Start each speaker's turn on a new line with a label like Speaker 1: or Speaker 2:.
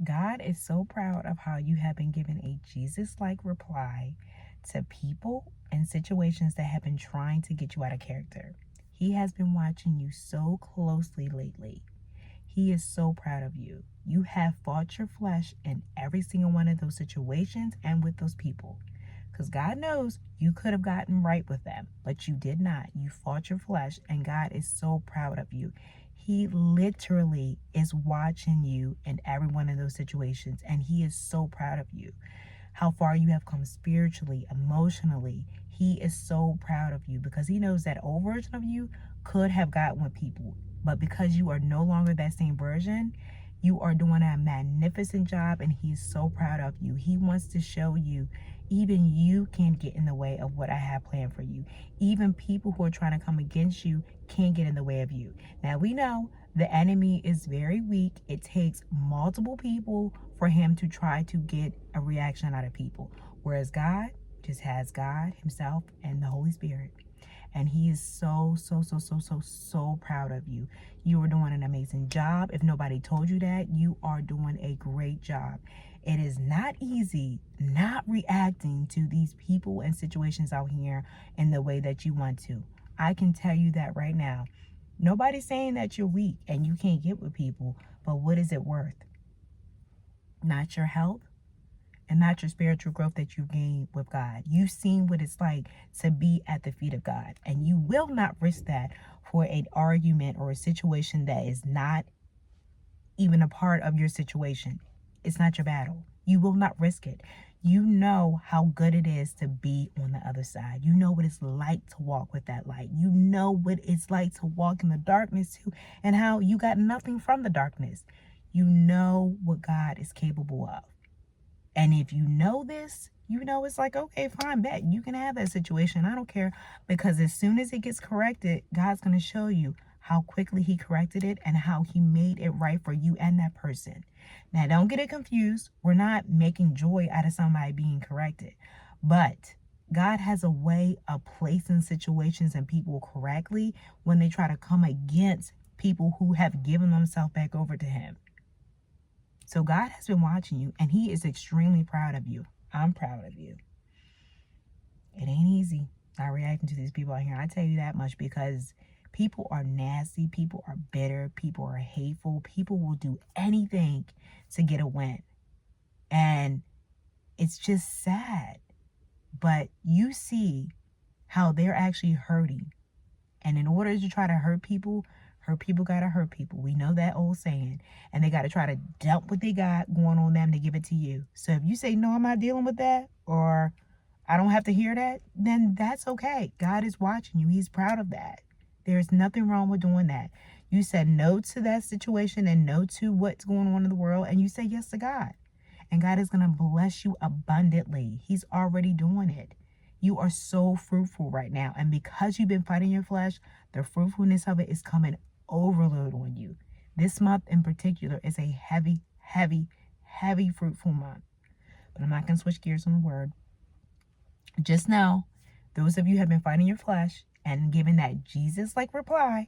Speaker 1: God is so proud of how you have been given a Jesus-like reply to people and situations that have been trying to get you out of character. He has been watching you so closely lately. He is so proud of you. You have fought your flesh in every single one of those situations and with those people. Because God knows you could have gotten right with them, but you did not. You fought your flesh, and God is so proud of you. He literally is watching you in every one of those situations, and He is so proud of you. How far you have come spiritually, emotionally. He is so proud of you because He knows that old version of you could have gotten with people. But because you are no longer that same version, you are doing a magnificent job, and He's so proud of you. He wants to show you even you can't get in the way of what I have planned for you. Even people who are trying to come against you can't get in the way of you. Now, we know the enemy is very weak. It takes multiple people for him to try to get a reaction out of people. Whereas God just has God Himself and the Holy Spirit. And He is so proud of you. You are doing an amazing job. If nobody told you that, you are doing a great job. It is not easy not reacting to these people and situations out here in the way that you want to. I can tell you that right now. Nobody's saying that you're weak and you can't get with people, but what is it worth? Not your health and not your spiritual growth that you gain with God. You've seen what it's like to be at the feet of God, and you will not risk that for an argument or a situation that is not even a part of your situation. It's not your battle. You will not risk it. You know how good it is to be on the other side. You know what it's like to walk with that light. You know what it's like to walk in the darkness too, and how you got nothing from the darkness. You know what God is capable of. And if you know this, you know it's like, okay, fine, bet. You can have that situation. I don't care. Because as soon as it gets corrected, God's going to show you how quickly He corrected it and how He made it right for you and that person. Now, don't get it confused. We're not making joy out of somebody being corrected. But God has a way of placing situations and people correctly when they try to come against people who have given themselves back over to Him. So God has been watching you, and He is extremely proud of you. I'm proud of you. It ain't easy not reacting to these people out here. I tell you that much, because people are nasty. People are bitter. People are hateful. People will do anything to get a win. And it's just sad. But you see how they're actually hurting. And in order to try to hurt people gotta hurt people. We know that old saying. And they gotta try to dump what they got going on them to give it to you. So if you say, no, I'm not dealing with that, or I don't have to hear that, then that's okay. God is watching you. He's proud of that. There's nothing wrong with doing that. You said no to that situation and no to what's going on in the world, and you say yes to God. And God is gonna bless you abundantly. He's already doing it. You are so fruitful right now. And because you've been fighting your flesh, the fruitfulness of it is coming overload on you. This month in particular is a heavy fruitful month. But I'm not going to switch gears on the word. Just know, those of you who have been fighting your flesh and giving that Jesus-like reply,